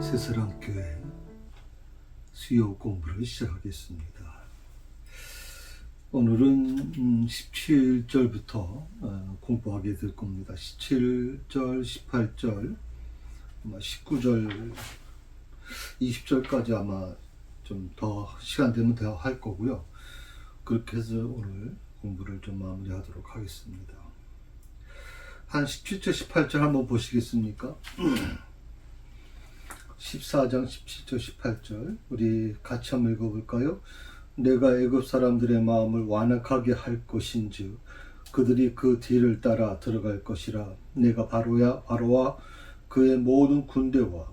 새사랑교회 수요 공부를 시작하겠습니다. 오늘은 17절부터 공부하게 될 겁니다. 17절, 18절, 19절, 20절까지 아마 좀 더 시간 되면 더 할 거고요. 그렇게 해서 오늘 공부를 좀 마무리하도록 하겠습니다. 한 17절, 18절 한번 보시겠습니까? 14장 17절, 18절 우리 같이 한번 읽어볼까요? 내가 애굽 사람들의 마음을 완악하게 할 것인즉 그들이 그 뒤를 따라 들어갈 것이라. 내가 바로와 그의 모든 군대와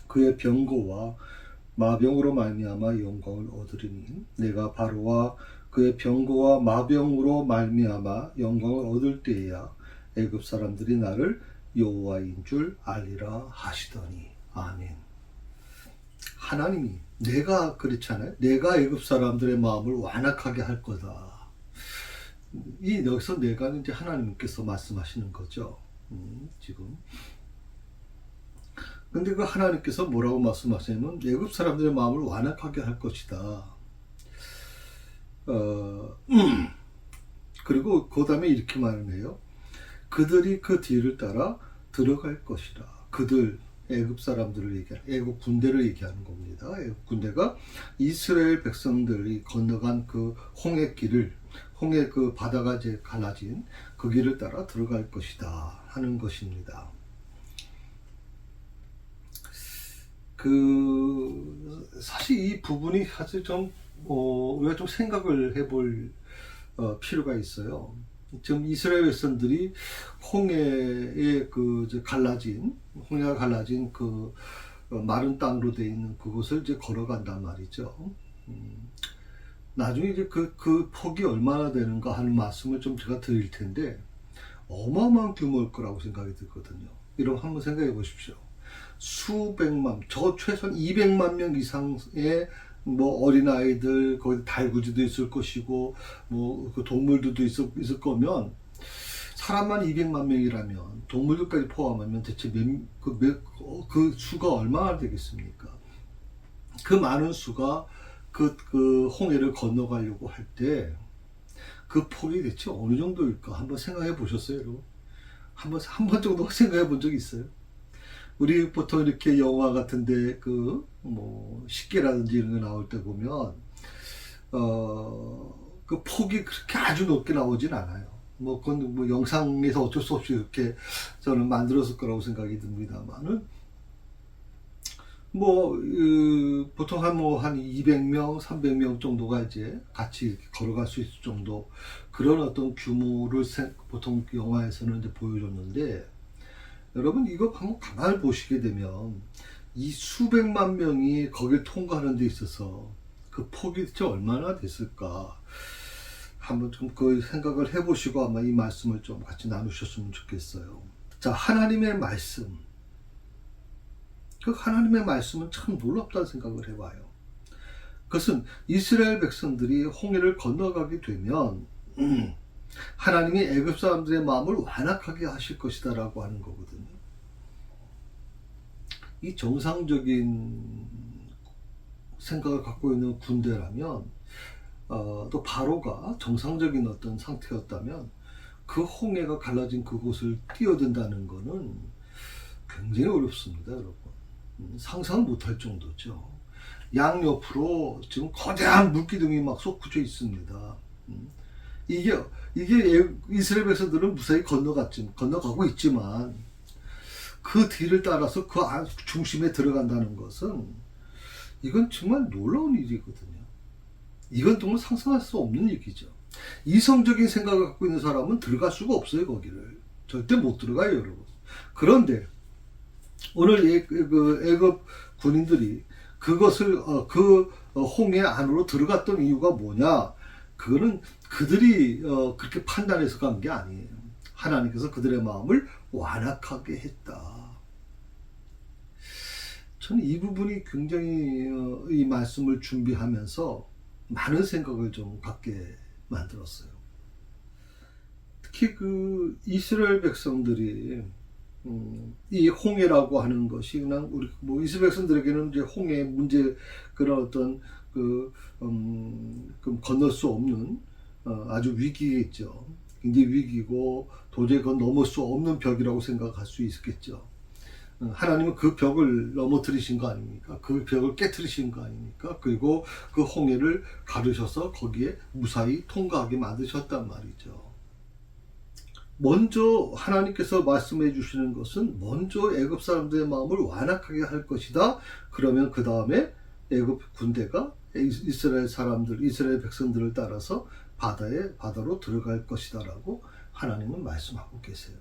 그의 병거와 마병으로 말미암아 영광을 얻으리니 내가 바로와 그의 병거와 마병으로 말미암아 영광을 얻을 때에야 애굽 사람들이 나를 여호와인 줄 알리라 하시더니. 아멘. 하나님이 내가 그렇잖아요. 내가 애굽 사람들의 마음을 완악하게 할 거다. 여기서 내가는 이제 하나님께서 말씀하시는 거죠. 지금. 근데 그 하나님께서 뭐라고 말씀하시냐면 애굽 사람들의 마음을 완악하게 할 것이다. 그리고 그 다음에 이렇게 말을 해요. 그들이 그 뒤를 따라 들어갈 것이라. 그들 애굽 사람들을 얘기하는, 애굽 군대를 얘기하는 겁니다. 애굽 군대가 이스라엘 백성들이 건너간 그 홍해길을, 홍해 그 바다가 이제 갈라진 그 길을 따라 들어갈 것이다 하는 것입니다. 사실 이 부분이 사실 좀 우리가 좀 생각을 해볼 필요가 있어요. 지금 이스라엘 백성들이 홍해에 홍해가 갈라진 그 마른 땅으로 되어 있는 그곳을 이제 걸어간단 말이죠. 나중에 이제 그 폭이 얼마나 되는가 하는 말씀을 좀 제가 드릴 텐데 어마어마한 규모일 거라고 생각이 들거든요. 여러분 한번 생각해 보십시오. 수백만, 최소한 200만 명 이상의 어린아이들, 거기 달구지도 있을 것이고, 그 동물들도 있을 거면, 사람만 200만 명이라면, 동물들까지 포함하면 대체 그 수가 얼마나 되겠습니까? 그 많은 수가 그 홍해를 건너가려고 할 때, 그 폭이 대체 어느 정도일까? 한번 생각해 보셨어요, 여러분? 한 번 정도 생각해 본 적이 있어요? 우리 보통 이렇게 영화 같은데 식기라든지 이런 거 나올 때 보면 그 폭이 그렇게 아주 높게 나오진 않아요. 그건 영상에서 어쩔 수 없이 이렇게 저는 만들었을 거라고 생각이 듭니다만은 보통 한 200명, 300명 정도가 이제 같이 이렇게 걸어갈 수 있을 정도 그런 어떤 규모를 보통 영화에서는 이제 보여줬는데. 여러분 이거 한번 가만히 보시게 되면 이 수백만 명이 거길 통과하는 데 있어서 그 폭이 대체 얼마나 됐을까 한번 좀 그 생각을 해보시고 아마 이 말씀을 좀 같이 나누셨으면 좋겠어요. 자, 하나님의 말씀, 그 하나님의 말씀은 참 놀랍다는 생각을 해봐요. 그것은 이스라엘 백성들이 홍해를 건너가게 되면 하나님이 애굽 사람들의 마음을 완악하게 하실 것이다 라고 하는 거거든요. 이 정상적인 생각을 갖고 있는 군대라면 또 바로가 정상적인 어떤 상태였다면 그 홍해가 갈라진 그곳을 뛰어든다는 것은 굉장히 어렵습니다, 여러분. 상상을 못할 정도죠. 양옆으로 지금 거대한 물기둥이 막 솟구쳐 있습니다. 이게 이스라엘 백성들은 무사히 건너가고 있지만 그 뒤를 따라서 그 중심에 들어간다는 것은 이건 정말 놀라운 일이거든요. 이건 정말 상상할 수 없는 얘기죠. 이성적인 생각을 갖고 있는 사람은 들어갈 수가 없어요. 거기를 절대 못 들어가요, 여러분. 그런데 오늘 애굽 군인들이 그것을 홍해 안으로 들어갔던 이유가 뭐냐? 그거는 그들이 그렇게 판단해서 간 게 아니에요. 하나님께서 그들의 마음을 완악하게 했다. 저는 이 부분이 굉장히 이 말씀을 준비하면서 많은 생각을 좀 갖게 만들었어요. 특히 그 이스라엘 백성들이 이 홍해라고 하는 것이 그냥 우리 뭐 이스라엘 백성들에게는 이제 홍해 문제 그런 어떤 그 건널 수 없는 아주 위기겠죠. 굉장히 위기고 도저히 그건 넘을 수 없는 벽이라고 생각할 수 있겠죠. 하나님은 그 벽을 넘어뜨리신 거 아닙니까? 그 벽을 깨뜨리신 거 아닙니까? 그리고 그 홍해를 가르셔서 거기에 무사히 통과하게 만드셨단 말이죠. 먼저 하나님께서 말씀해 주시는 것은 먼저 애굽 사람들의 마음을 완악하게 할 것이다. 그러면 그 다음에 애굽 군대가 이스라엘 사람들, 이스라엘 백성들을 따라서 바다로 들어갈 것이다라고 하나님은 말씀하고 계세요.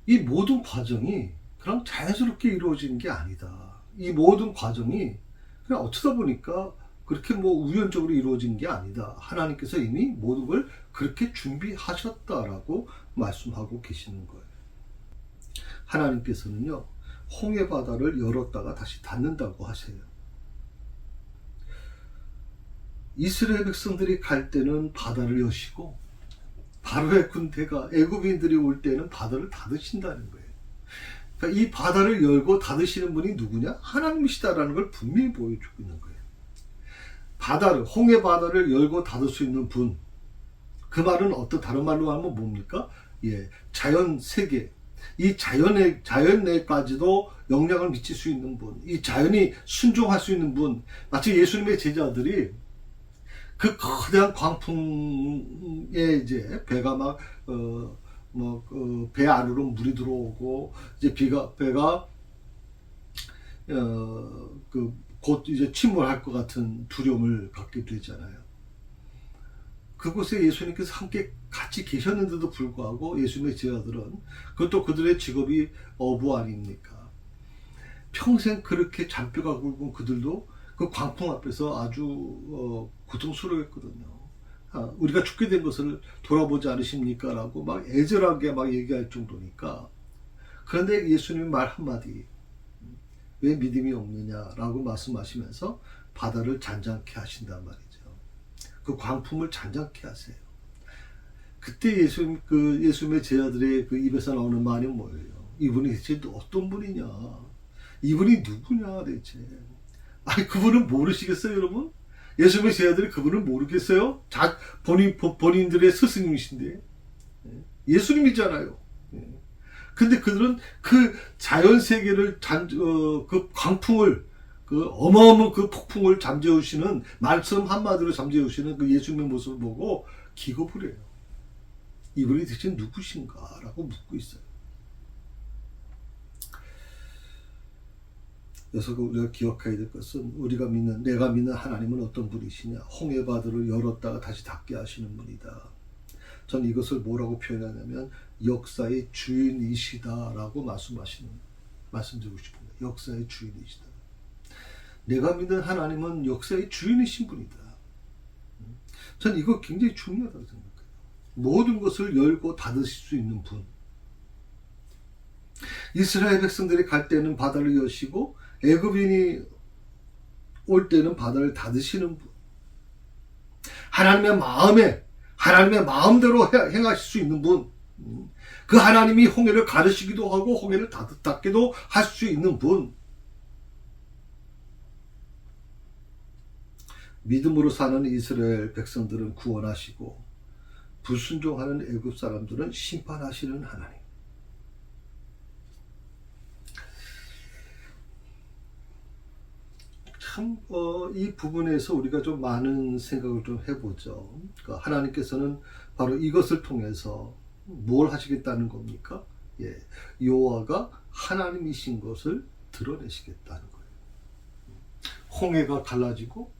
이 모든 과정이 그냥 자연스럽게 이루어지는 게 아니다. 이 모든 과정이 그냥 어쩌다 보니까 그렇게 뭐 우연적으로 이루어진 게 아니다. 하나님께서 이미 모든 걸 그렇게 준비하셨다라고 말씀하고 계시는 거예요. 하나님께서는요, 홍해 바다를 열었다가 다시 닫는다고 하세요. 이스라엘 백성들이 갈 때는 바다를 여시고 바로의 군대가 애굽인들이 올 때는 바다를 닫으신다는 거예요. 그러니까 이 바다를 열고 닫으시는 분이 누구냐? 하나님이시다라는 걸 분명히 보여주고 있는 거예요. 홍해 바다를 열고 닫을 수 있는 분. 그 말은 다른 말로 하면 뭡니까? 자연 세계. 이 자연에까지도 영향을 미칠 수 있는 분. 이 자연이 순종할 수 있는 분. 마치 예수님의 제자들이 그 거대한 광풍에 이제 배가 배 안으로 물이 들어오고 이제 배가 곧 이제 침몰할 것 같은 두려움을 갖게 되잖아요. 그곳에 예수님께서 함께 같이 계셨는데도 불구하고 예수님의 제자들은 그것도 그들의 직업이 어부 아닙니까? 평생 그렇게 잔뼈가 굵은 그들도 그 광풍 앞에서 아주 고통스러웠거든요. 우리가 죽게 된 것을 돌아보지 않으십니까? 라고 막 애절하게 막 얘기할 정도니까. 그런데 예수님의 말 한마디, 왜 믿음이 없느냐라고 말씀하시면서 바다를 잔잔케 하신단 말이죠. 그 광풍을 잔잔케 하세요. 그때 예수님의 제자들의 그 입에서 나오는 말이 뭐예요? 이분이 대체 어떤 분이냐? 이분이 누구냐 대체? 아니, 그분은 모르시겠어요, 여러분? 예수님의 제자들이 그분을 모르겠어요? 본인들의 스승님이신데. 예수님이잖아요. 근데 그들은 그 자연 세계를 그 광풍을, 그 어마어마한 그 폭풍을 잠재우시는, 말씀 한마디로 잠재우시는 그 예수님의 모습을 보고 기겁을 해요. 이분이 대체 누구신가? 라고 묻고 있어요. 그래서 우리가 기억해야 될 것은 내가 믿는 하나님은 어떤 분이시냐? 홍해 바다를 열었다가 다시 닫게 하시는 분이다. 전 이것을 뭐라고 표현하냐면 역사의 주인이시다라고 말씀드리고 싶습니다. 역사의 주인이시다. 내가 믿는 하나님은 역사의 주인이신 분이다. 전 이거 굉장히 중요하다고 생각해요. 모든 것을 열고 닫으실 수 있는 분. 이스라엘 백성들이 갈 때는 바다를 여시고 애굽인이 올 때는 바다를 닫으시는 분. 하나님의 마음대로 행하실 수 있는 분. 그 하나님이 홍해를 가르시기도 하고 홍해를 닫기도 할 수 있는 분. 믿음으로 사는 이스라엘 백성들은 구원하시고 불순종하는 애굽 사람들은 심판하시는 하나님. 참, 이 부분에서 우리가 좀 많은 생각을 좀 해보죠. 그러니까 하나님께서는 바로 이것을 통해서 뭘 하시겠다는 겁니까? 여호와가 하나님이신 것을 드러내시겠다는 거예요. 홍해가 갈라지고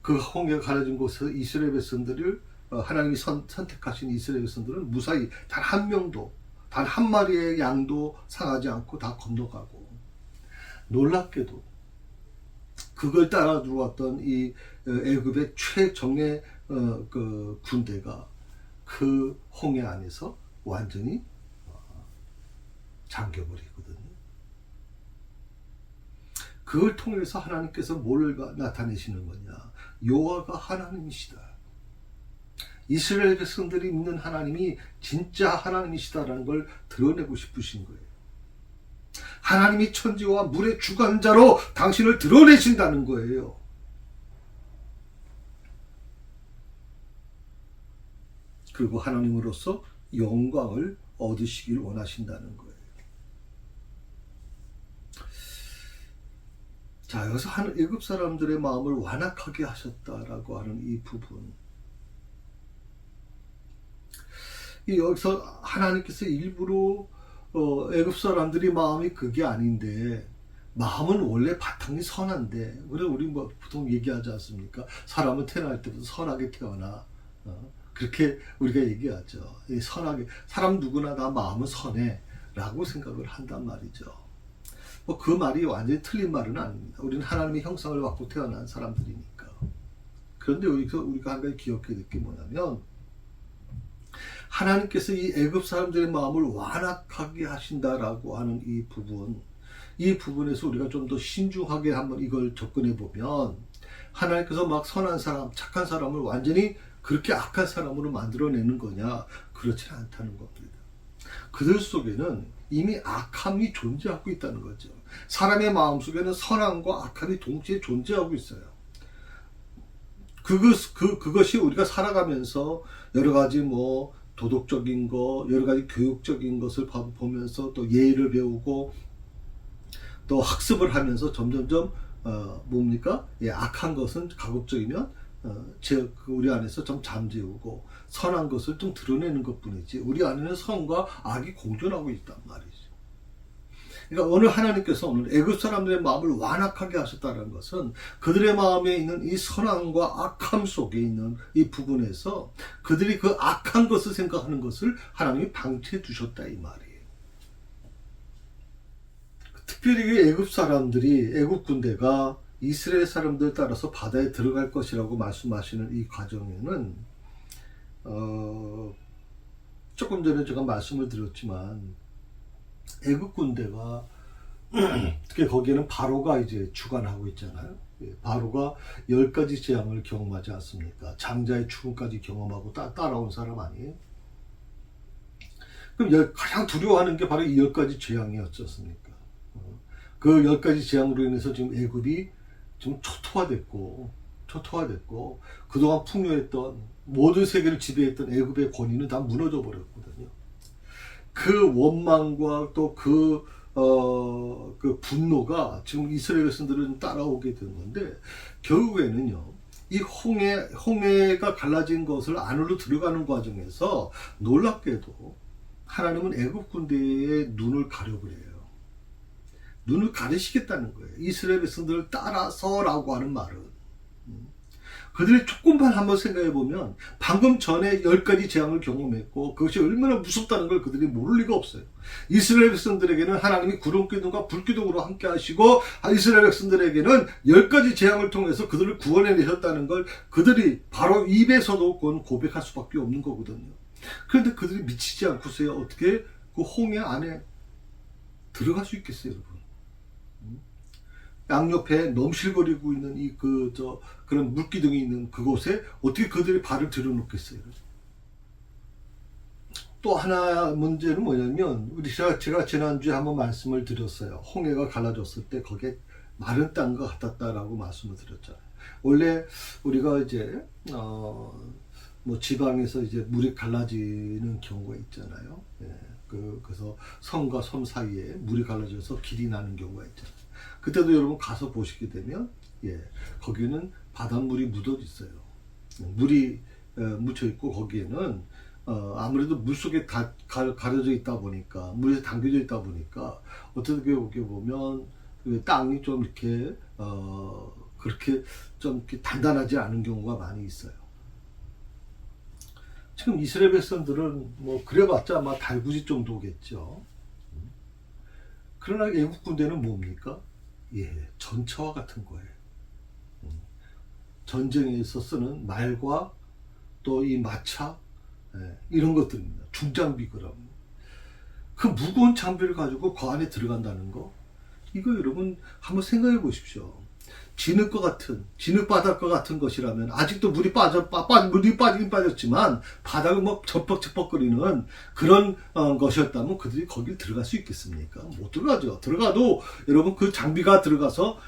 그 홍해가 갈라진 곳에서 이스라엘 백성들을 하나님이 선택하신 이스라엘 백성들은 무사히 단 한 명도, 단 한 마리의 양도 상하지 않고 다 건너가고, 놀랍게도 그걸 따라 들어왔던 이 애굽의 최정예 그 군대가 그 홍해 안에서 완전히 잠겨버리거든요. 그걸 통해서 하나님께서 뭘 나타내시는 거냐? 여호와가 하나님이시다. 이스라엘 백성들이 믿는 하나님이 진짜 하나님이시다라는 걸 드러내고 싶으신 거예요. 하나님이 천지와 물의 주관자로 당신을 드러내신다는 거예요. 그리고 하나님으로서 영광을 얻으시길 원하신다는 거예요. 자, 여기서 애굽 사람들의 마음을 완악하게 하셨다라고 하는 이 부분. 여기서 하나님께서 일부러 애굽 사람들이 마음이 그게 아닌데, 마음은 원래 바탕이 선한데, 그래 우리 뭐 보통 얘기하지 않습니까? 사람은 태어날 때부터 선하게 태어나. 그렇게 우리가 얘기하죠. 선하게, 사람 누구나 다 마음은 선해라고 생각을 한단 말이죠. 뭐 그 말이 완전히 틀린 말은 아닙니다. 우리는 하나님의 형상을 받고 태어난 사람들이니까. 그런데 여기서 우리가 한 가지 기억해야 될 게 뭐냐면, 하나님께서 이 애굽 사람들의 마음을 완악하게 하신다라고 하는 이 부분에서 우리가 좀 더 신중하게 한번 이걸 접근해 보면, 하나님께서 막 선한 사람, 착한 사람을 완전히 그렇게 악한 사람으로 만들어내는 거냐? 그렇지는 않다는 겁니다. 그들 속에는 이미 악함이 존재하고 있다는 거죠. 사람의 마음 속에는 선함과 악함이 동시에 존재하고 있어요. 그것이 우리가 살아가면서 여러 가지 뭐 도덕적인 거, 여러 가지 교육적인 것을 보면서 또 예의를 배우고 또 학습을 하면서 점점점 악한 것은 가급적이면 우리 안에서 좀 잠재우고 선한 것을 좀 드러내는 것뿐이지, 우리 안에는 선과 악이 공존하고 있단 말이죠. 그러니까 오늘 하나님께서 오늘 애굽 사람들의 마음을 완악하게 하셨다는 것은 그들의 마음에 있는 이 선함과 악함 속에 있는 이 부분에서 그들이 그 악한 것을 생각하는 것을 하나님이 방치해 두셨다 이 말이에요. 특별히 애굽 사람들이, 애굽 군대가 이스라엘 사람들 따라서 바다에 들어갈 것이라고 말씀하시는 이 과정에는 조금 전에 제가 말씀을 드렸지만 애굽 군대가 특히 거기에는 바로가 이제 주관하고 있잖아요. 바로가 10가지 재앙을 경험하지 않습니까? 장자의 죽음까지 경험하고 따라온 사람 아니에요? 그럼 가장 두려워하는 게 바로 이 10가지 재앙이었지 않습니까? 그 10가지 재앙으로 인해서 지금 애굽이 지금 초토화됐고 그동안 풍요했던 모든 세계를 지배했던 애굽의 권위는 다 무너져 버렸거든요. 그 원망과 또 그 분노가 지금 이스라엘 백성들은 따라오게 된 건데, 결국에는요, 이 홍해가 갈라진 것을 안으로 들어가는 과정에서 놀랍게도 하나님은 애굽 군대의 눈을 가려버려요. 눈을 가리시겠다는 거예요. 이스라엘 백성들을 따라서라고 하는 말은. 그들이 조금만 한번 생각해 보면 방금 전에 10가지 재앙을 경험했고 그것이 얼마나 무섭다는 걸 그들이 모를 리가 없어요. 이스라엘 백성들에게는 하나님이 구름기둥과 불기둥으로 함께 하시고, 이스라엘 백성들에게는 10가지 재앙을 통해서 그들을 구원해 내셨다는 걸 그들이 바로 입에서도 그건 고백할 수밖에 없는 거거든요. 그런데 그들이 미치지 않고서야 어떻게 그 홍해 안에 들어갈 수 있겠어요, 여러분? 양옆에 넘실거리고 있는 그런 물기둥이 있는 그곳에 어떻게 그들이 발을 들여놓겠어요? 또 하나 문제는 뭐냐면, 제가 지난주에 한번 말씀을 드렸어요. 홍해가 갈라졌을 때 거기에 마른 땅과 같았다라고 말씀을 드렸잖아요. 원래 우리가 이제 뭐 지방에서 이제 물이 갈라지는 경우가 있잖아요. 그래서 섬과 섬 사이에 물이 갈라져서 길이 나는 경우가 있잖아요. 그때도 여러분 가서 보시게 되면 거기는 바닷물이 묻어 있어요. 물이 묻혀 있고 거기에는 아무래도 물 속에 다 가려져 있다 보니까, 물에 담겨져 있다 보니까 어떻게 보면 그 땅이 좀 이렇게 그렇게 좀 이렇게 단단하지 않은 경우가 많이 있어요. 지금 이스라엘 백성들은 뭐 그래봤자 아마 달구지 정도겠죠. 그러나 애국 군대는 뭡니까? 전차와 같은 거예요. 전쟁에서 쓰는 말과 또 이 마차, 이런 것들입니다. 중장비 그럼. 그 무거운 장비를 가지고 그 안에 들어간다는 거, 이거 여러분 한번 생각해 보십시오. 진흙바닥과 같은 것이라면, 아직도 물이 빠지긴 빠졌지만 바닥을 뭐 척벅척벅거리는 그런 것이었다면 그들이 거길 들어갈 수 있겠습니까? 못 들어가죠. 들어가도 여러분 그 장비가 들어가서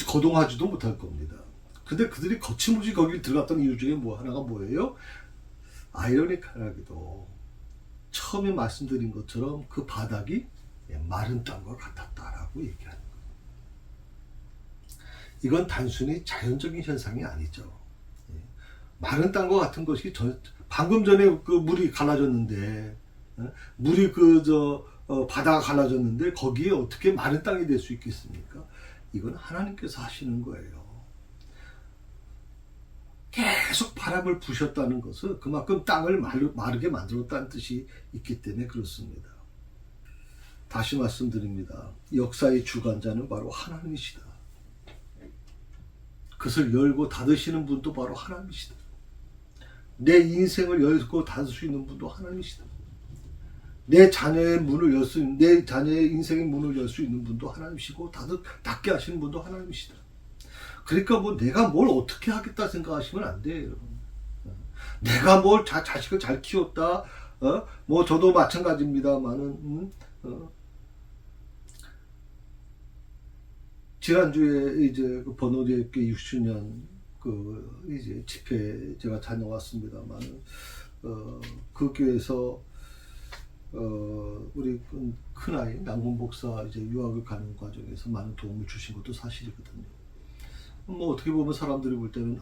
거동하지도 못할 겁니다. 근데 그들이 거침없이 거길 들어갔던 이유 중에 하나가 뭐예요? 아이러니컬하게도 처음에 말씀드린 것처럼 그 바닥이 마른 땅과 같았다라고 얘기하는 거예요. 이건 단순히 자연적인 현상이 아니죠. 마른 땅과 같은 것이 방금 전에 그 물이 갈라졌는데, 물이 바다가 갈라졌는데 거기에 어떻게 마른 땅이 될 수 있겠습니까? 이건 하나님께서 하시는 거예요. 계속 바람을 부셨다는 것은 그만큼 땅을 마르게 만들었다는 뜻이 있기 때문에 그렇습니다. 다시 말씀드립니다. 역사의 주관자는 바로 하나님이시다. 그것을 열고 닫으시는 분도 바로 하나님이시다. 내 인생을 열고 닫을 수 있는 분도 하나님이시다. 내 자녀의 인생의 문을 열 수 있는 분도 하나님이시고 닫게 하시는 분도 하나님이시다. 그러니까 내가 뭘 어떻게 하겠다 생각하시면 안 돼요, 여러분. 내가 자식을 잘 키웠다. 저도 마찬가지입니다만은 지난주에 이제 그 번호대학교 6주년 이제 집회 제가 다녀왔습니다만, 그 교회에서 우리 큰아이 남군 목사 이제 유학을 가는 과정에서 많은 도움을 주신 것도 사실이거든요. 어떻게 보면 사람들이 볼 때는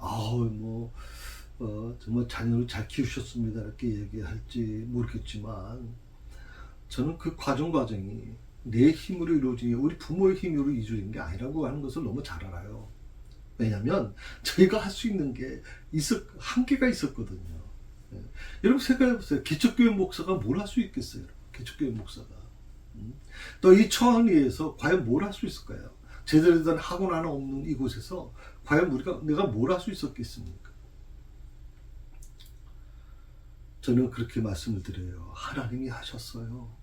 정말 자녀를 잘 키우셨습니다 이렇게 얘기할지 모르겠지만, 저는 그 과정이 내 힘으로 이루어진, 우리 부모의 힘으로 이루어진 게 아니라고 하는 것을 너무 잘 알아요. 왜냐하면 저희가 할 수 있는 게 한계가 있었거든요. 여러분 생각해보세요. 기초교회 목사가 뭘 할 수 있겠어요? 기초교회 목사가 또 이 처한리에서 과연 뭘 할 수 있을까요? 제대로 된 학원 하나 없는 이곳에서 과연 내가 뭘 할 수 있었겠습니까? 저는 그렇게 말씀을 드려요. 하나님이 하셨어요.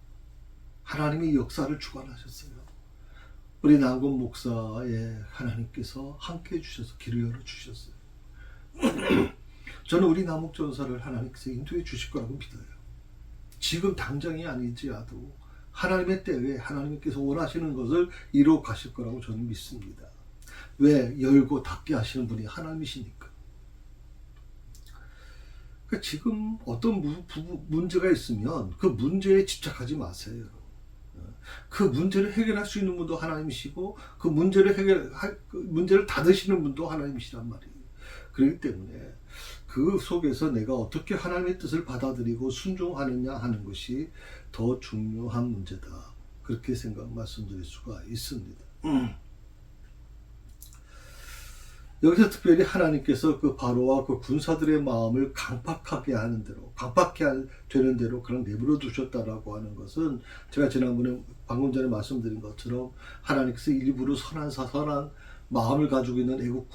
하나님이 역사를 주관하셨어요. 우리 남군 목사의 하나님께서 함께 해주셔서 길을 열어주셨어요. 저는 우리 남욱 전사를 하나님께서 인도해 주실 거라고 믿어요. 지금 당장이 아니지라도 하나님의 때에 하나님께서 원하시는 것을 이루어 가실 거라고 저는 믿습니다. 왜? 열고 닫게 하시는 분이 하나님이시니까. 그러니까 지금 어떤 문제가 있으면 그 문제에 집착하지 마세요. 그 문제를 해결할 수 있는 분도 하나님이시고, 그 문제를 닫으시는 분도 하나님이시란 말이에요. 그렇기 때문에 그 속에서 내가 어떻게 하나님의 뜻을 받아들이고 순종하느냐 하는 것이 더 중요한 문제다. 그렇게 말씀드릴 수가 있습니다. 여기서 특별히 하나님께서 그 바로와 그 군사들의 마음을 강팍하게 되는 대로 그냥 내버려 두셨다라고 하는 것은, 제가 지난번에 방금 전에 말씀드린 것처럼 하나님께서 일부러 선한 마음을 가지고 있는 애국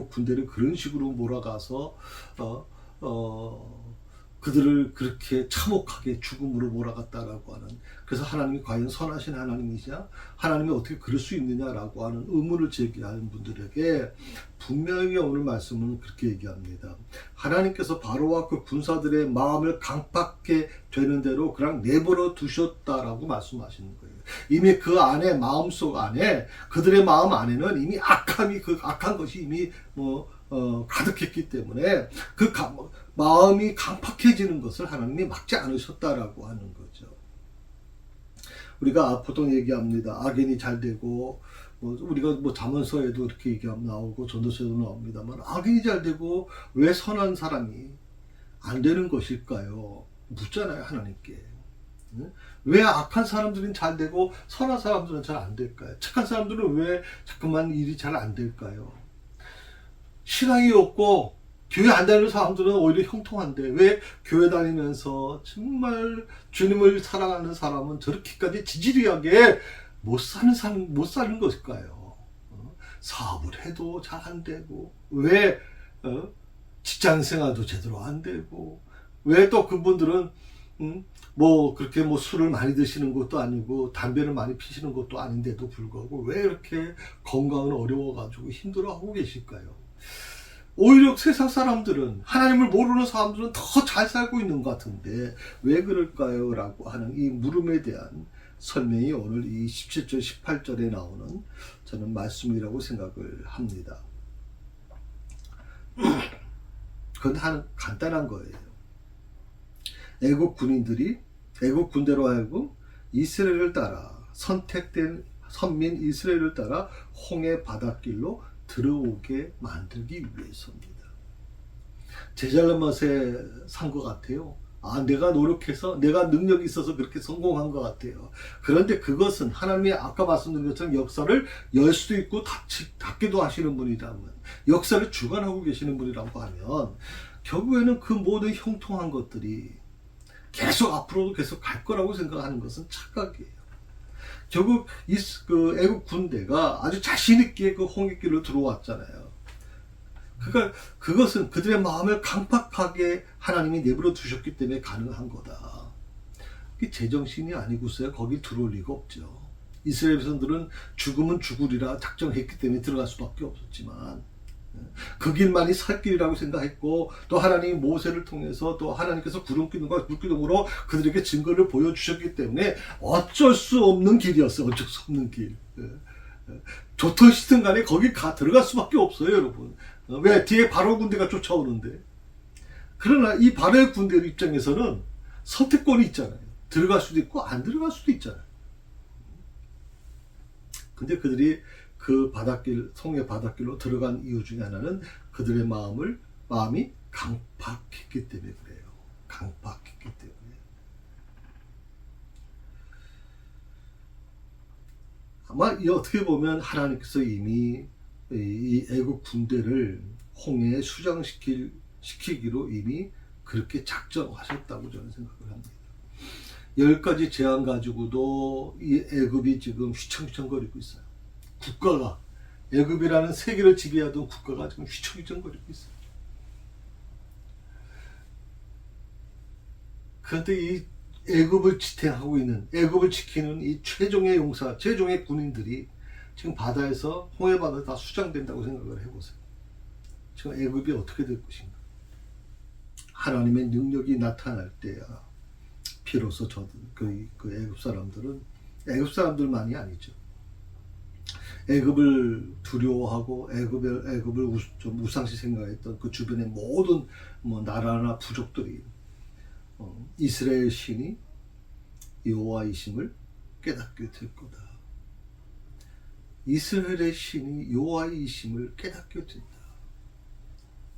군대를 그런 식으로 몰아가서 그들을 그렇게 참혹하게 죽음으로 몰아갔다라고 하는, 그래서 하나님이 과연 선하신 하나님이냐, 하나님이 어떻게 그럴 수 있느냐라고 하는 의문을 제기하는 분들에게 분명히 오늘 말씀은 그렇게 얘기합니다. 하나님께서 바로와 그 군사들의 마음을 강팍하게 되는 대로 그냥 내버려 두셨다라고 말씀하시는 거예요. 이미 그 안에, 마음속 안에, 그들의 마음 안에는 이미 악한 것이 이미 가득했기 때문에 그 마음이 강팍해지는 것을 하나님이 막지 않으셨다라고 하는 거죠. 우리가 보통 얘기합니다. 악인이 잘 되고, 우리가 잠언서에도 이렇게 나오고 전도서에도 나옵니다만, 악인이 잘 되고 왜 선한 사람이 안 되는 것일까요? 묻잖아요, 하나님께. 왜 악한 사람들은 잘 되고 선한 사람들은 잘 안 될까요? 착한 사람들은 왜 자꾸만 일이 잘 안 될까요? 신앙이 없고 교회 안 다니는 사람들은 오히려 형통한데 왜 교회 다니면서 정말 주님을 사랑하는 사람은 저렇게까지 지지리하게 못 사는 것일까요? 사업을 해도 잘 안 되고, 왜 직장 생활도 제대로 안 되고, 왜 또 그분들은 뭐 그렇게 뭐 술을 많이 드시는 것도 아니고 담배를 많이 피시는 것도 아닌데도 불구하고 왜 이렇게 건강은 어려워가지고 힘들어하고 계실까요? 오히려 세상 사람들은, 하나님을 모르는 사람들은 더 잘 살고 있는 것 같은데 왜 그럴까요? 라고 하는 이 물음에 대한 설명이 오늘 이 17절 18절에 나오는 저는 말씀이라고 생각을 합니다. 그건 간단한 거예요. 애국 군인들이 애국 군대로 하여금 이스라엘을 따라, 선택된 선민 이스라엘을 따라 홍해 바닷길로 들어오게 만들기 위해서입니다. 제 잘난 맛에 산 것 같아요. 내가 노력해서, 내가 능력이 있어서 그렇게 성공한 것 같아요. 그런데 그것은 하나님이 아까 말씀드린 것처럼 역사를 열 수도 있고 닫기도 하시는 분이라면, 역사를 주관하고 계시는 분이라고 하면 결국에는 그 모든 형통한 것들이 계속 앞으로도 계속 갈 거라고 생각하는 것은 착각이에요. 결국 그 애국 군대가 아주 자신 있게 그 홍해길로 들어왔잖아요. 그러니까 그것은 그들의 마음을 강팍하게 하나님이 내버려 두셨기 때문에 가능한 거다. 제정신이 아니고서야 거기 들어올 리가 없죠. 이스라엘 백성들은 죽으면 죽으리라 작정했기 때문에 들어갈 수밖에 없었지만, 그 길만이 살 길이라고 생각했고, 또 하나님이 모세를 통해서 또 하나님께서 구름기둥과 불기둥으로 그들에게 증거를 보여주셨기 때문에 어쩔 수 없는 길이었어요. 어쩔 수 없는 길. 좋든 싫든 간에 거기 들어갈 수밖에 없어요, 여러분. 왜? 뒤에 바로 군대가 쫓아오는데. 그러나 이 바로의 군대 입장에서는 선택권이 있잖아요. 들어갈 수도 있고 안 들어갈 수도 있잖아요. 근데 그들이 그 바닷길, 성의 바닷길로 들어간 이유 중에 하나는 그들의 마음이 강팍했기 때문에 그래요. 강팍했기 때문에. 아마 어떻게 보면 하나님께서 이미 이 애국 군대를 홍해에 수장시키기로 이미 그렇게 작정하셨다고 저는 생각을 합니다. 10가지 재앙 가지고도 이 애굽이 지금 휘청휘청거리고 있어요. 국가가, 애굽이라는 세계를 지배하던 국가가 지금 휘청휘청거리고 있어요. 그런데 이 애굽을 지탱하고 있는, 애굽을 지키는 이 최종의 용사, 최종의 군인들이 지금 바다에서, 홍해 바다에 다 수장된다고 생각을 해보세요. 지금 애굽이 어떻게 될 것인가? 하나님의 능력이 나타날 때야 비로소 그 애굽 사람들만이 아니죠. 애굽을 두려워하고 애굽을 좀 우상시 생각했던 그 주변의 모든 나라나 부족들이 이스라엘 신이 여호와이심을 깨닫게 될 거다. 이스라엘의 신이 여호와이심을 깨닫게 된다.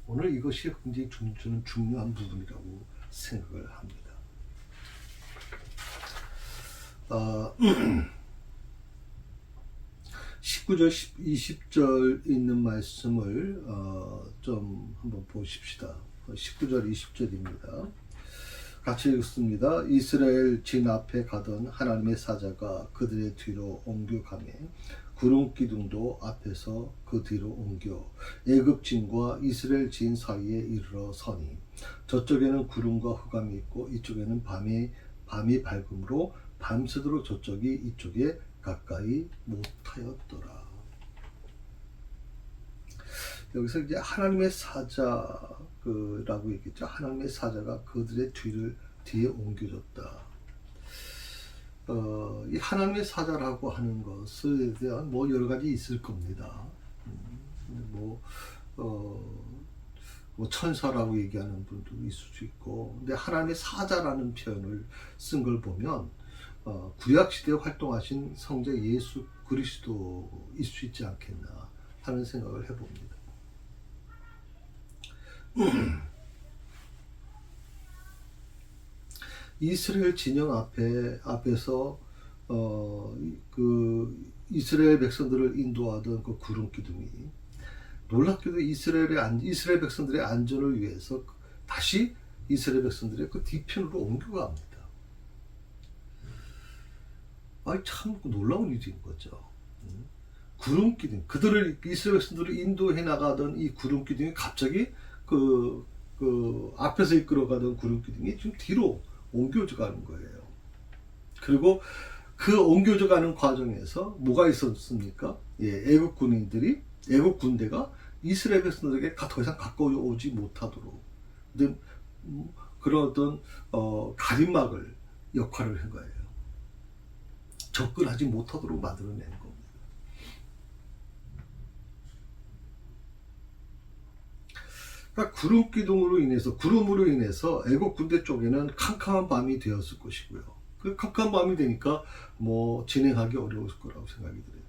오늘 이것이 굉장히 저는 중요한 부분이라고 생각을 합니다. 19절, 20절 있는 말씀을 좀 한번 보십시다. 19절, 20절입니다. 같이 읽습니다. 이스라엘 진 앞에 가던 하나님의 사자가 그들의 뒤로 옮겨가며 구름 기둥도 앞에서 그 뒤로 옮겨 애굽 진과 이스라엘 진 사이에 이르러 서니 저쪽에는 구름과 흑암이 있고 이쪽에는 밤이 밝음으로 밤새도록 저쪽이 이쪽에 가까이 못하였더라. 여기서 이제 하나님의 사자라고 얘기했죠. 하나님의 사자가 그들의 뒤에 옮겨졌다. 이 하나님의 사자라고 하는 것에 대한 여러 가지 있을 겁니다. 천사라고 얘기하는 분도 있을 수 있고, 근데 하나님의 사자라는 표현을 쓴 걸 보면 구약 시대에 활동하신 성자 예수 그리스도일 수 있지 않겠나 하는 생각을 해봅니다. 이스라엘 진영 앞에서 그 이스라엘 백성들을 인도하던 그 구름 기둥이 놀랍게도 이스라엘 백성들의 안전을 위해서 다시 이스라엘 백성들의 그 뒤편으로 옮겨갑니다. 참 놀라운 일인 거죠. 구름 기둥, 이스라엘 백성들을 인도해 나가던 이 구름 기둥이 갑자기 그 앞에서 이끌어가던 구름 기둥이 지금 뒤로 옮겨져 가는 거예요. 그리고 그 옮겨져 가는 과정에서 뭐가 있었습니까? 애국 군인들이, 애국 군대가 이스라엘 백성들에게 더 이상 가까워오지 못하도록 그런 어떤 가림막을 역할을 한 거예요. 접근하지 못하도록 만들어낸 겁니다. 그러니까 구름으로 인해서 애국 군대 쪽에는 캄캄한 밤이 되었을 것이고요. 그 캄캄한 밤이 되니까 뭐 진행하기 어려웠을 거라고 생각이 들어요.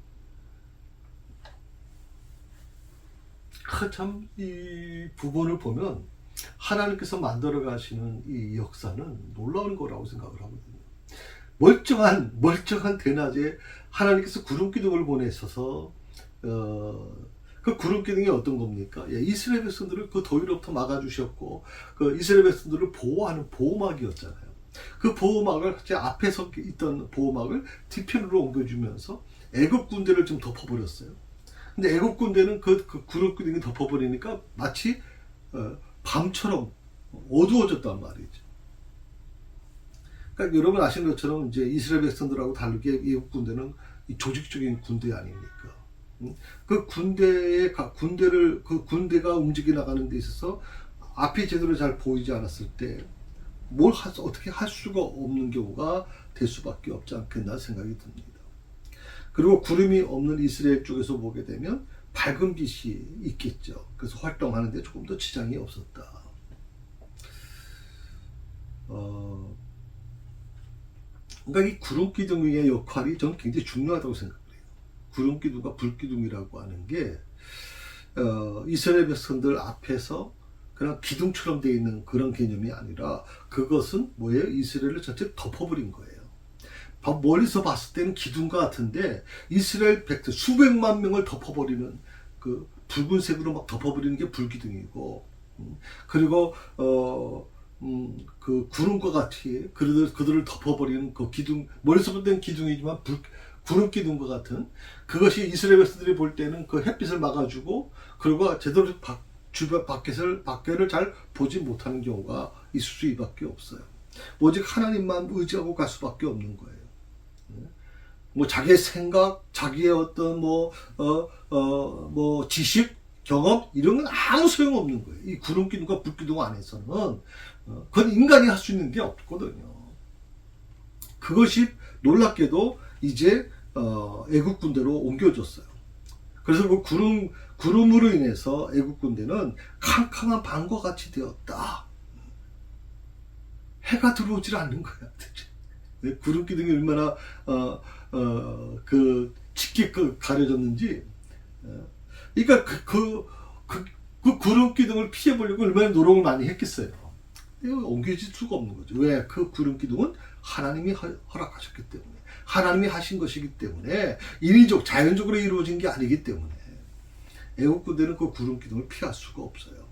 참 이 부분을 보면 하나님께서 만들어 가시는 이 역사는 놀라운 거라고 생각을 하거든요. 멀쩡한 대낮에 하나님께서 구름 기둥을 보내셔서 그 구름 기둥이 어떤 겁니까? 이스라엘 백성들을 그 더위로부터 막아주셨고 그 이스라엘 백성들을 보호하는 보호막이었잖아요. 그 보호막을 제 앞에 서 있던 보호막을 뒤편으로 옮겨주면서 애국 군대를 좀 덮어버렸어요. 근데 애국 군대는 그 구름 기둥이 덮어버리니까 마치 밤처럼 어두워졌단 말이죠. 그러니까 여러분 아시는 것처럼 이제 이스라엘 백성들하고 다르게 애국 군대는 조직적인 군대 아닙니까? 그 군대가 움직여 나가는 데 있어서 앞이 제대로 잘 보이지 않았을 때 어떻게 할 수가 없는 경우가 될 수밖에 없지 않겠나 생각이 듭니다. 그리고 구름이 없는 이스라엘 쪽에서 보게 되면 밝은 빛이 있겠죠. 그래서 활동하는데 조금 더 지장이 없었다. 그러니까 이 구름 기둥의 역할이 저는 굉장히 중요하다고 생각해요. 구름 기둥과 불 기둥이라고 하는 게 이스라엘 백성들 앞에서 그냥 기둥처럼 되어 있는 그런 개념이 아니라 그것은 뭐예요? 이스라엘을 전체 덮어버린 거예요. 멀리서 봤을 때는 기둥과 같은데 이스라엘 백성 수백만 명을 덮어버리는 그 붉은색으로 막 덮어버리는 게 불기둥이고 그리고 그 구름과 같이 그들을 덮어버리는 그 기둥, 멀리서 볼 때는 기둥이지만 구름 기둥과 같은 그것이 이스라엘 백성들이 볼 때는 그 햇빛을 막아주고 그리고 제대로 주변 밖에를 잘 보지 못하는 경우가 있을 수밖에 없어요. 오직 하나님만 의지하고 갈 수밖에 없는 거예요. 뭐 자기의 생각, 자기의 어떤 지식, 경험 이런 건 아무 소용 없는 거예요. 이 구름 기둥과 불 기둥 안에서는 그건 인간이 할 수 있는 게 없거든요. 그것이 놀랍게도 이제 애국 군대로 옮겨졌어요. 그래서 그 구름으로 인해서 애국 군대는 캄캄한 밤과 같이 되었다. 해가 들어오질 않는 거야. 구름 기둥이 얼마나 짙게 가려졌는지. 그러니까 그 구름 기둥을 피해 보려고 얼마나 노력을 많이 했겠어요. 옮겨질 수가 없는 거죠. 왜? 그 구름 기둥은 하나님이 허락하셨기 때문에, 하나님이 하신 것이기 때문에, 자연적으로 이루어진 게 아니기 때문에 애국 군대는 그 구름 기둥을 피할 수가 없어요.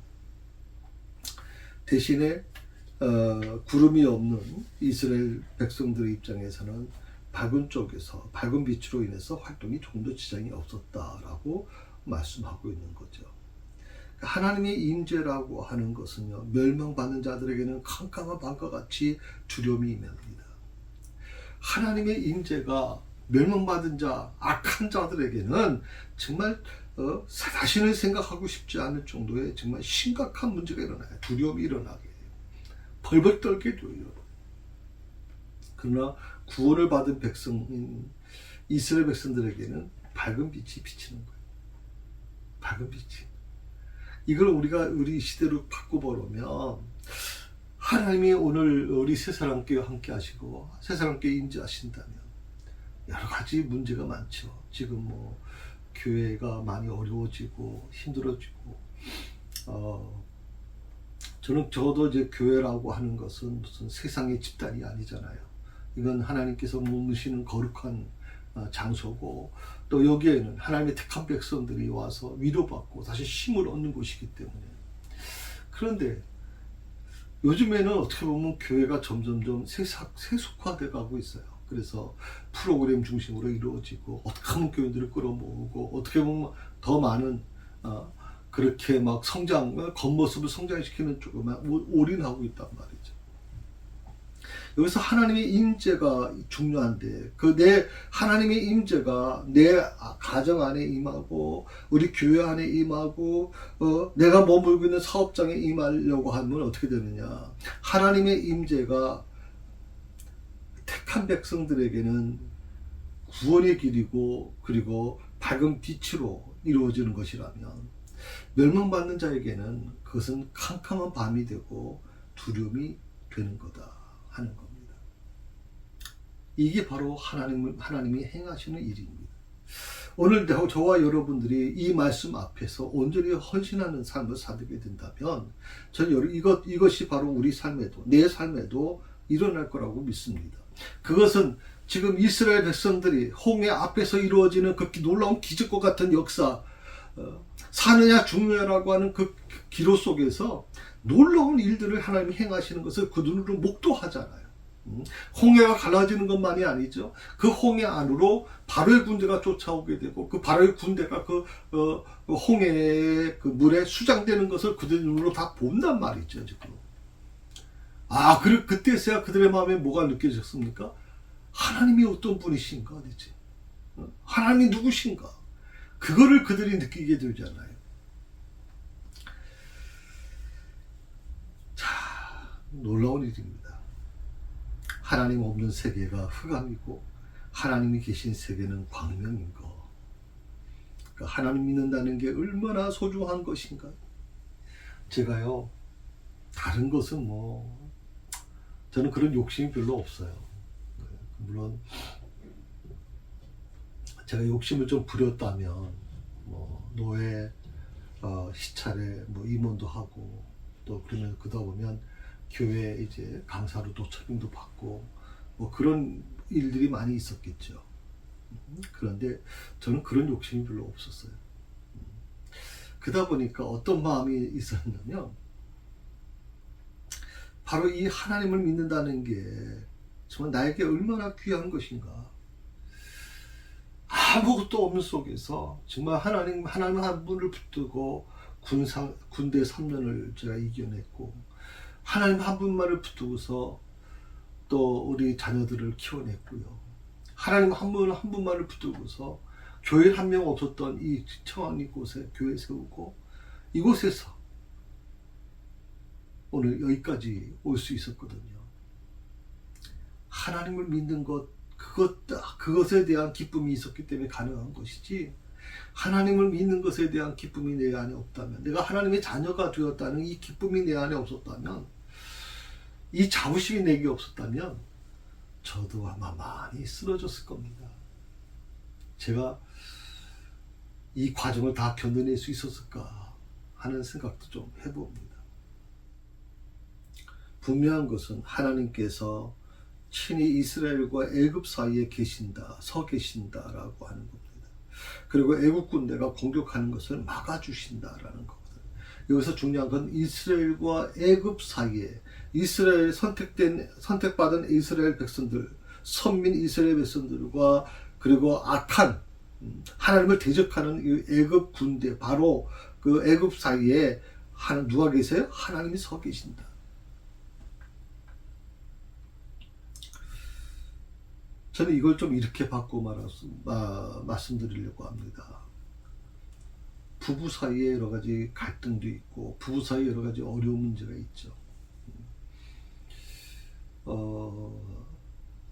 대신에 구름이 없는 이스라엘 백성들의 입장에서는 밝은 빛으로 인해서 활동이 조금 더 지장이 없었다라고 말씀하고 있는 거죠. 하나님의 임재라고 하는 것은요, 멸망받는 자들에게는 캄캄한 밤과 같이 두려움이 임합니다. 하나님의 임재가 멸망받은 자, 악한 자들에게는 정말 다시는 생각하고 싶지 않을 정도의 정말 심각한 문제가 일어나요. 두려움이 일어나게 해요. 벌벌 떨게 해줘요. 그러나 구원을 받은 백성인 이스라엘 백성들에게는 밝은 빛이 비치는 거예요. 밝은 빛이. 이걸 우리 시대로 바꿔보려면 하나님이 오늘 우리 새사람께 함께 하시고 새사람께 임재하신다면 여러 가지 문제가 많죠. 지금 교회가 많이 어려워지고 힘들어지고 저도 이제 교회라고 하는 것은 무슨 세상의 집단이 아니잖아요. 이건 하나님께서 머무시는 거룩한 장소고 또 여기에는 하나님의 택한 백성들이 와서 위로받고 다시 힘을 얻는 곳이기 때문에. 그런데 요즘에는 어떻게 보면 교회가 점점점 세속화돼 가고 있어요. 그래서 프로그램 중심으로 이루어지고 어떻게 하면 교인들을 끌어모으고 어떻게 보면 더 많은 그렇게 막 겉모습을 성장시키는 쪽에만 올인하고 있단 말이죠. 여기서 하나님의 임재가 중요한데 그 내 하나님의 임재가 내 가정 안에 임하고 우리 교회 안에 임하고 내가 머물고 있는 사업장에 임하려고 하면 어떻게 되느냐. 하나님의 임재가 택한 백성들에게는 구원의 길이고 그리고 밝은 빛으로 이루어지는 것이라면 멸망받는 자에게는 그것은 캄캄한 밤이 되고 두려움이 되는 거다 하는 겁니다. 이게 바로 하나님이 행하시는 일입니다. 오늘 저와 여러분들이 이 말씀 앞에서 온전히 헌신하는 삶을 살게 된다면 저는 이것이 바로 우리 삶에도 내 삶에도 일어날 거라고 믿습니다. 그것은 지금 이스라엘 백성들이 홍해 앞에서 이루어지는 그 놀라운 기적과 같은 역사, 사느냐 죽느냐라고 하는 그 기로 속에서 놀라운 일들을 하나님이 행하시는 것을 그 눈으로 목도하잖아요. 홍해가 갈라지는 것만이 아니죠. 그 홍해 안으로 바로의 군대가 쫓아오게 되고 그 바로의 군대가 그 홍해의 그 물에 수장되는 것을 그들 눈으로 다 본단 말이죠. 지금. 그때서야 그들의 마음에 뭐가 느껴졌습니까? 하나님이 어떤 분이신가 대체? 하나님이 누구신가? 그거를 그들이 느끼게 되잖아요. 자, 놀라운 일입니다. 하나님 없는 세계가 흑암이고 하나님이 계신 세계는 광명인 거. 그러니까 하나님 믿는다는 게 얼마나 소중한 것인가. 제가요, 다른 것은 저는 그런 욕심이 별로 없어요. 물론 제가 욕심을 좀 부렸다면 노예 시찰에 임원도 하고 또 그러면 그러다 보면 교회 이제 강사로 도처빙도 받고 그런 일들이 많이 있었겠죠. 그런데 저는 그런 욕심이 별로 없었어요. 그러다 보니까 어떤 마음이 있었냐면 바로 이 하나님을 믿는다는 게 정말 나에게 얼마나 귀한 것인가. 아무것도 없는 속에서 정말 하나님 한 분을 붙들고 군대 3년을 제가 이겨냈고 하나님 한 분만을 붙들고서 또 우리 자녀들을 키워냈고요. 하나님 한 분만을 붙들고서 교회 한 명 없었던 이 청안 이곳에 교회 세우고 이곳에서 오늘 여기까지 올 수 있었거든요. 하나님을 믿는 그것에 대한 기쁨이 있었기 때문에 가능한 것이지, 하나님을 믿는 것에 대한 기쁨이 내 안에 없다면, 내가 하나님의 자녀가 되었다는 이 기쁨이 내 안에 없었다면, 이 자부심이 내게 없었다면 저도 아마 많이 쓰러졌을 겁니다. 제가 이 과정을 다 견뎌낼 수 있었을까 하는 생각도 좀 해봅니다. 분명한 것은 하나님께서 친히 이스라엘과 애굽 사이에 서 계신다라고 하는 겁니다. 그리고 애굽 군대가 공격하는 것을 막아주신다라는 거거든요. 여기서 중요한 건 이스라엘과 애굽 사이에 선택받은 이스라엘 백성들, 선민 이스라엘 백성들과 그리고 악한 하나님을 대적하는 이 애굽 군대, 바로 그 애굽 사이에 누가 계세요? 하나님이 서 계신다. 저는 이걸 좀 이렇게 바꿔 말씀드리려고 합니다. 부부 사이에 여러 가지 갈등도 있고 부부 사이에 여러 가지 어려운 문제가 있죠.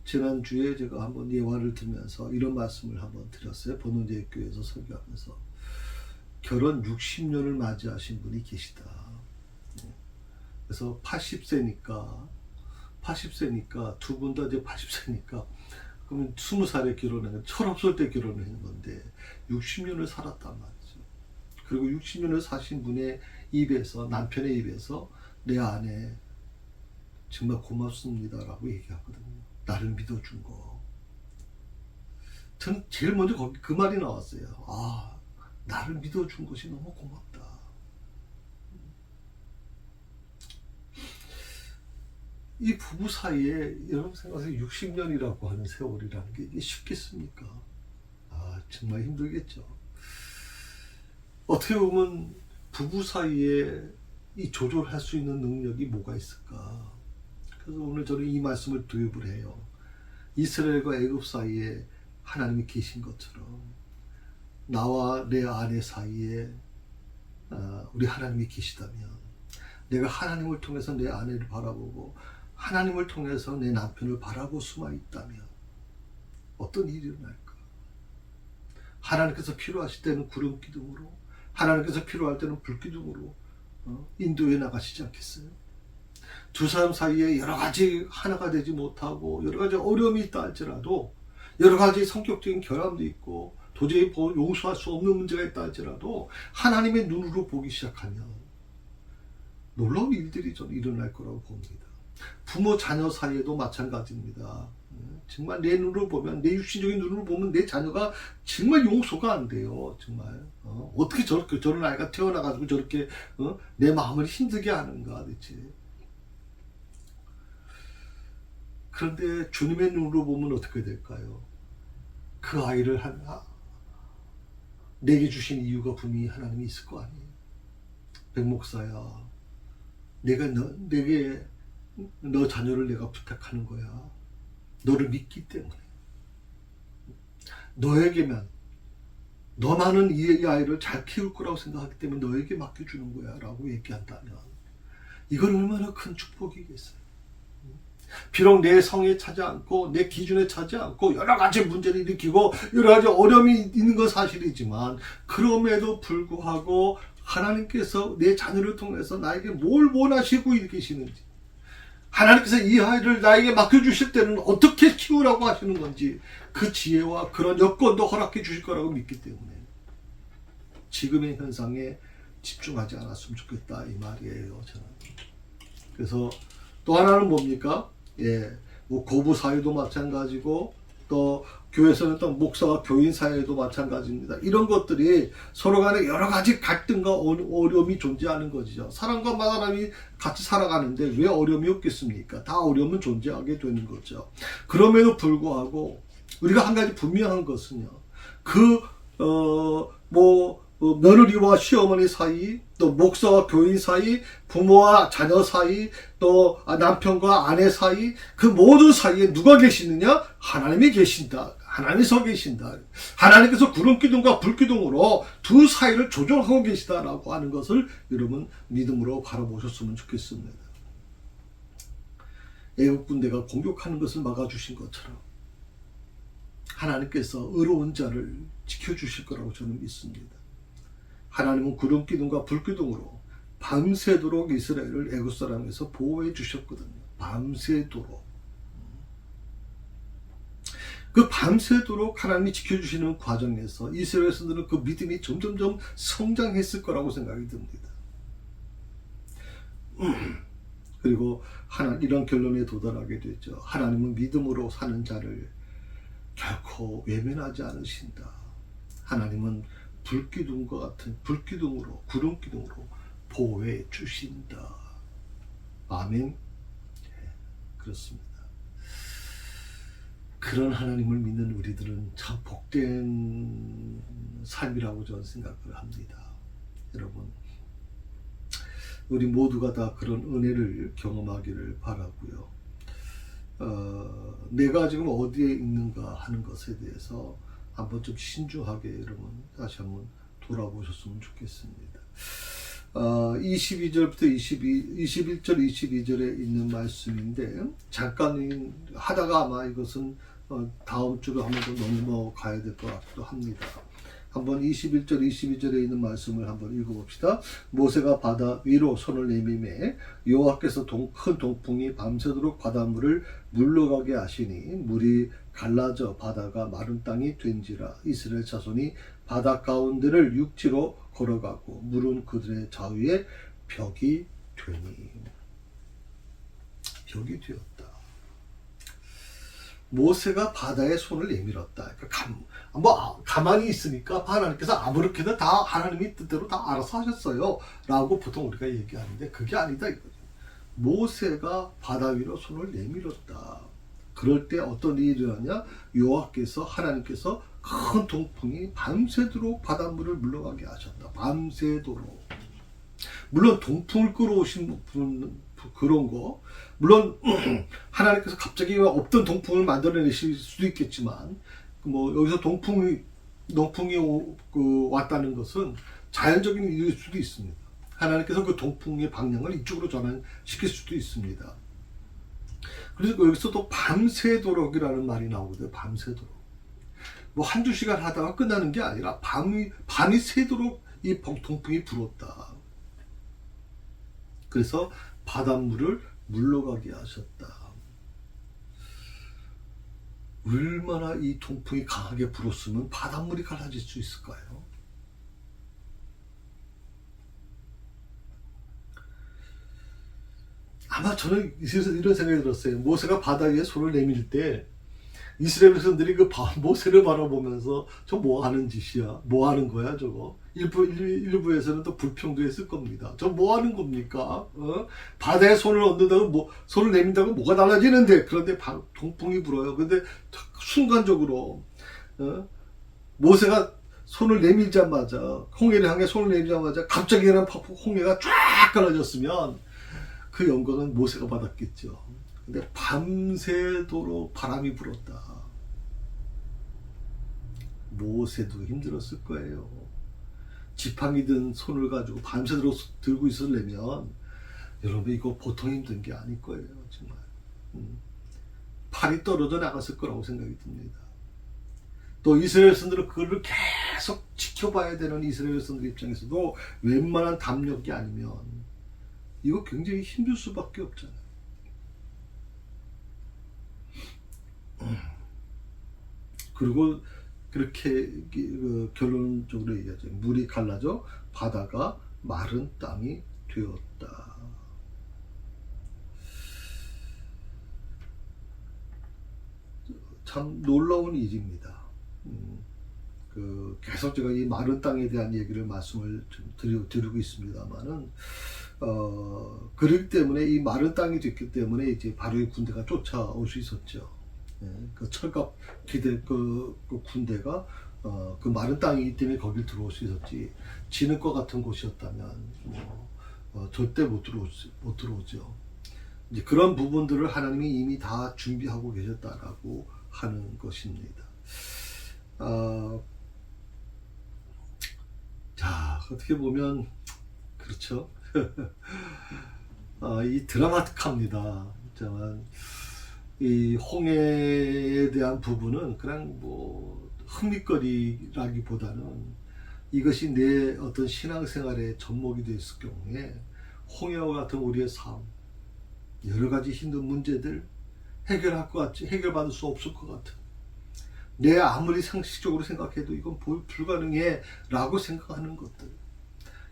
지난주에 제가 한번 예화를 들면서 이런 말씀을 한번 드렸어요. 본원제교회에서 설교하면서 결혼 60년을 맞이하신 분이 계시다. 그래서 80세니까 두 분 다 이제 80세니까 그러면 20살에 결혼한, 철없을 때 결혼한 건데 60년을 살았단 말이죠. 그리고 60년을 사신 분의 입에서, 남편의 입에서 내 아내 정말 고맙습니다라고 얘기하거든요. 나를 믿어준 거. 저는 제일 먼저 그 말이 나왔어요. 나를 믿어준 것이 너무 고맙다. 이 부부 사이에 여러분 생각하세요. 60년이라고 하는 세월이라는 게 이게 쉽겠습니까? 정말 힘들겠죠. 어떻게 보면 부부 사이에 이 조절할 수 있는 능력이 뭐가 있을까? 그래서 오늘 저는 이 말씀을 도입을 해요. 이스라엘과 애굽 사이에 하나님이 계신 것처럼 나와 내 아내 사이에 우리 하나님이 계시다면, 내가 하나님을 통해서 내 아내를 바라보고 하나님을 통해서 내 남편을 바라볼 수만 있다면 어떤 일이 일어날까? 하나님께서 필요하실 때는 구름 기둥으로, 하나님께서 필요할 때는 불 기둥으로 인도해 나가시지 않겠어요? 두 사람 사이에 여러 가지 하나가 되지 못하고 여러 가지 어려움이 있다 할지라도, 여러 가지 성격적인 결함도 있고 도저히 용서할 수 없는 문제가 있다 할지라도 하나님의 눈으로 보기 시작하면 놀라운 일들이 좀 일어날 거라고 봅니다. 부모 자녀 사이에도 마찬가지입니다. 정말 내 눈으로 보면, 내 육신적인 눈으로 보면 내 자녀가 정말 용서가 안 돼요. 정말 어떻게 저런 아이가 태어나가지고 저렇게 내 마음을 힘들게 하는가 대체. 그런데 주님의 눈으로 보면 어떻게 될까요? 그 아이를 내게 주신 이유가 분명히 하나님이 있을 거 아니에요. 백목사야, 내게 너 자녀를 내가 부탁하는 거야. 너를 믿기 때문에. 너에게만, 너만은 이 아이를 잘 키울 거라고 생각하기 때문에 너에게 맡겨주는 거야 라고 얘기한다면 이건 얼마나 큰 축복이겠어요. 비록 내 성에 차지 않고 내 기준에 차지 않고 여러 가지 문제를 일으키고 여러 가지 어려움이 있는 건 사실이지만, 그럼에도 불구하고 하나님께서 내 자녀를 통해서 나에게 뭘 원하시고 계시는지, 하나님께서 이 아이를 나에게 맡겨주실 때는 어떻게 키우라고 하시는 건지 그 지혜와 그런 여건도 허락해 주실 거라고 믿기 때문에 지금의 현상에 집중하지 않았으면 좋겠다 이 말이에요, 저는. 그래서 또 하나는 뭡니까? 뭐 고부 사이도 마찬가지고, 또 교회에서는 또 목사와 교인 사이에도 마찬가지입니다. 이런 것들이 서로 간에 여러 가지 갈등과 어려움이 존재하는 거죠. 사람과 사람이 같이 살아가는데 왜 어려움이 없겠습니까? 다 어려움은 존재하게 되는 거죠. 그럼에도 불구하고 우리가 한 가지 분명한 것은요, 며느리와 시어머니 사이, 또 목사와 교인 사이, 부모와 자녀 사이, 또 남편과 아내 사이, 그 모든 사이에 누가 계시느냐? 하나님이 계신다. 하나님이 서 계신다. 하나님께서 구름기둥과 불기둥으로 두 사이를 조정하고 계시다라고 하는 것을 여러분 믿음으로 바라보셨으면 좋겠습니다. 애국 군대가 공격하는 것을 막아주신 것처럼 하나님께서 의로운 자를 지켜주실 거라고 저는 믿습니다. 하나님은 구름기둥과 불기둥으로 밤새도록 이스라엘을 애굽 사람에서 보호해 주셨거든요. 밤새도록. 그 밤새도록 하나님이 지켜주시는 과정에서 이스라엘 선들은 그 믿음이 점점점 성장했을 거라고 생각이 듭니다. 그리고 이런 결론에 도달하게 되죠. 하나님은 믿음으로 사는 자를 결코 외면하지 않으신다. 하나님은 불기둥과 같은 불기둥으로, 구름기둥으로 보호해 주신다. 아멘. 그렇습니다. 그런 하나님을 믿는 우리들은 참 복된 삶이라고 저는 생각을 합니다. 여러분, 우리 모두가 다 그런 은혜를 경험하기를 바라고요. 내가 지금 어디에 있는가 하는 것에 대해서 한번 좀 신중하게 여러분 다시 한번 돌아보셨으면 좋겠습니다. 22절부터 21절, 22절에 있는 말씀인데 잠깐 하다가 아마 이것은 다음 주로 한번 더 넘어가야 될 것 같기도 합니다. 한번 21절, 22절에 있는 말씀을 한번 읽어봅시다. 모세가 바다 위로 손을 내밀매 여호와께서 큰 동풍이 밤새도록 바닷물을 물러가게 하시니 물이 갈라져 바다가 마른 땅이 된지라. 이스라엘 자손이 바다 가운데를 육지로 걸어가고 물은 그들의 좌우에 벽이 되니. 벽이 되었다. 모세가 바다에 손을 내밀었다. 그러니까 가만히 있으니까 하나님께서 아무렇게나 다 하나님이 뜻대로 다 알아서 하셨어요 라고 보통 우리가 얘기하는데 그게 아니다 이거죠. 모세가 바다 위로 손을 내밀었다. 그럴 때 어떤 일이 일어나냐? 여호와께서, 하나님께서 큰 동풍이 밤새도록 바닷물을 물러가게 하셨다. 밤새도록. 물론 동풍을 끌어오신 그런 거. 물론 하나님께서 갑자기 없던 동풍을 만들어내실 수도 있겠지만, 뭐 여기서 동풍이 왔다는 것은 자연적인 일일 수도 있습니다. 하나님께서 그 동풍의 방향을 이쪽으로 전환시킬 수도 있습니다. 그래서 여기서 또 밤새도록이라는 말이 나오거든요. 밤새도록. 뭐 한두 시간 하다가 끝나는 게 아니라 밤이 새도록 이 동풍이 불었다. 그래서 바닷물을 물러가게 하셨다. 얼마나 이 동풍이 강하게 불었으면 바닷물이 갈라질 수 있을까요? 아마 저는 이런 생각이 들었어요. 모세가 바다 위에 손을 내밀 때 이스라엘 백성들이 그 모세를 바라보면서 저 뭐 하는 짓이야? 뭐 하는 거야 저거? 일부에서는 또 불평도 했을 겁니다. 저 뭐 하는 겁니까? 바다에 손을 얹는다고 손을 내민다고 뭐가 달라지는데? 그런데 동풍이 불어요. 근데 순간적으로 모세가 손을 내밀자마자, 홍해를 향해 손을 내밀자마자 갑자기 그냥 홍해가 쫙 갈라졌으면 그 영광은 모세가 받았겠죠. 근데 밤새도록 바람이 불었다. 모세도 힘들었을 거예요. 지팡이 든 손을 가지고 밤새도록 들고 있으려면 여러분 이거 보통 힘든 게 아닐 거예요. 정말 팔이 떨어져 나갔을 거라고 생각이 듭니다. 또 이스라엘 백성들은 그거를 계속 지켜봐야 되는 이스라엘 백성들 입장에서도 웬만한 담력이 아니면 이거 굉장히 힘들 수밖에 없잖아요. 그리고 그렇게 결론적으로 얘기하죠. 물이 갈라져 바다가 마른 땅이 되었다. 참 놀라운 일입니다. 계속 제가 이 마른 땅에 대한 말씀을 좀 드리고 있습니다만은, 그렇기 때문에 이 마른 땅이 됐기 때문에 이제 바로의 군대가 쫓아올 수 있었죠. 그 철갑 기대 그 군대가 그 마른 땅이기 때문에 거길 들어올 수 있었지, 진흙과 같은 곳이었다면 절대 못 들어오죠. 이제 그런 부분들을 하나님이 이미 다 준비하고 계셨다라고 하는 것입니다. 자, 어떻게 보면 그렇죠. 이 드라마틱합니다. 이 홍해에 대한 부분은 그냥 뭐 흥미거리라기보다는 이것이 내 어떤 신앙생활의 접목이 됐을 경우에 홍해와 같은 우리의 삶, 여러 가지 힘든 문제들 해결할 것 같지, 해결받을 수 없을 것 같은, 내 아무리 상식적으로 생각해도 이건 불가능해 라고 생각하는 것들,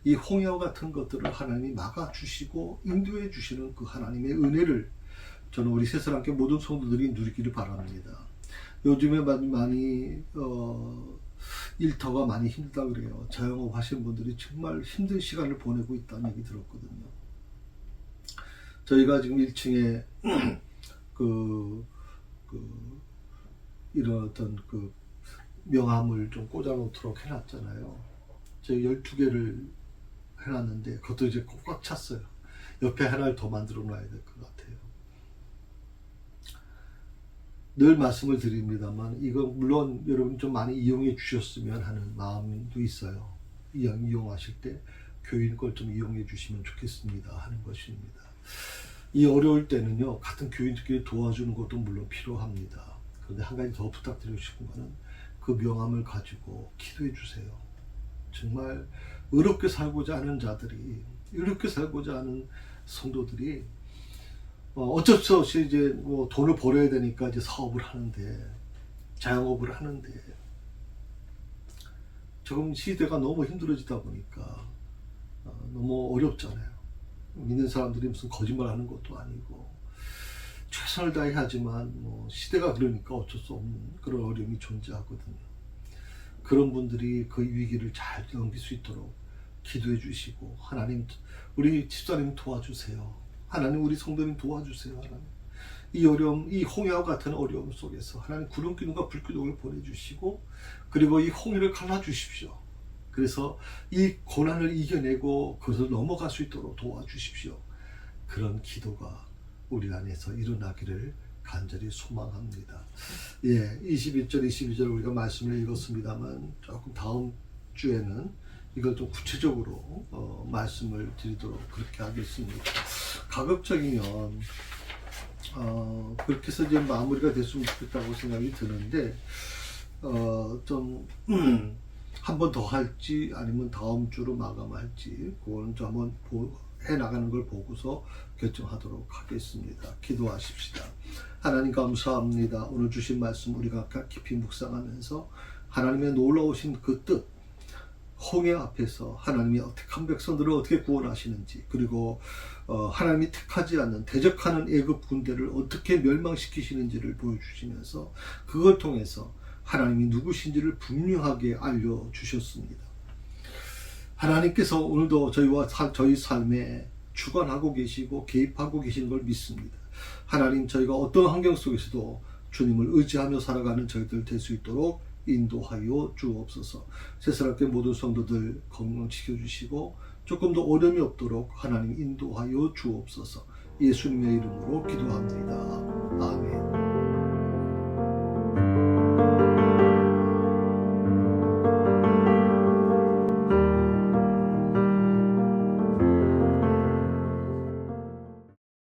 이 홍해와 같은 것들을 하나님이 막아주시고 인도해 주시는 그 하나님의 은혜를 저는 우리 새사랑교회 모든 성도들이 누리기를 바랍니다. 요즘에 많이 일터가 많이 힘들다 그래요. 자영업 하시는 분들이 정말 힘든 시간을 보내고 있다는 얘기 들었거든요. 저희가 지금 1층에 이런 어떤 명함을 좀 꽂아 놓도록 해놨잖아요. 저희 12개를 해놨는데 그것도 이제 꽉 찼어요. 옆에 하나를 더 만들어 놔야 될 것 같아요. 늘 말씀을 드립니다만 이거 물론 여러분 좀 많이 이용해 주셨으면 하는 마음도 있어요. 이용하실 때 교인 걸 좀 이용해 주시면 좋겠습니다 하는 것입니다. 이 어려울 때는요, 같은 교인들끼리 도와주는 것도 물론 필요합니다. 그런데 한 가지 더 부탁드리고 싶은 거는 그 명함을 가지고 기도해 주세요. 정말 의롭게 살고자 하는 자들이, 의롭게 살고자 하는 성도들이 어쩔 수 없이 이제 뭐 돈을 벌어야 되니까 이제 사업을 하는데, 자영업을 하는데, 조금 시대가 너무 힘들어지다 보니까 너무 어렵잖아요. 믿는 사람들이 무슨 거짓말 하는 것도 아니고 최선을 다해 하지만 뭐 시대가 그러니까 어쩔 수 없는 그런 어려움이 존재하거든요. 그런 분들이 그 위기를 잘 넘길 수 있도록 기도해 주시고, 하나님 우리 집사님 도와주세요. 하나님 우리 성도님 도와주세요. 하나님 이 어려움, 이 홍해와 같은 어려움 속에서 하나님 구름 기둥과 불 기둥을 보내주시고, 그리고 이 홍해를 갈라주십시오. 그래서 이 고난을 이겨내고 그것을 넘어갈 수 있도록 도와주십시오. 그런 기도가 우리 안에서 일어나기를 간절히 소망합니다. 예, 21절, 22절 우리가 말씀을 읽었습니다만 조금 다음 주에는 이걸 좀 구체적으로 말씀을 드리도록 그렇게 하겠습니다. 가급적이면 그렇게 해서 이제 마무리가 됐으면 좋겠다고 생각이 드는데 좀 한 번 더 할지 아니면 다음 주로 마감할지 그거는 좀 한번 해나가는 걸 보고서 결정하도록 하겠습니다. 기도하십시다. 하나님 감사합니다. 오늘 주신 말씀 우리가 깊이 묵상하면서 하나님의 놀라우신 그 뜻, 홍해 앞에서 하나님이 택한 백성들을 어떻게 구원하시는지, 그리고 하나님이 택하지 않는 대적하는 애굽 군대를 어떻게 멸망시키시는지를 보여주시면서 그걸 통해서 하나님이 누구신지를 분명하게 알려주셨습니다. 하나님께서 오늘도 저희 삶에 주관하고 계시고 개입하고 계시는 걸 믿습니다. 하나님, 저희가 어떤 환경 속에서도 주님을 의지하며 살아가는 저희들 될 수 있도록 인도하여 주옵소서. 새사롭게 모든 성도들 건강 지켜주시고 조금 더 어려움이 없도록 하나님 인도하여 주옵소서. 예수님의 이름으로 기도합니다. 아멘.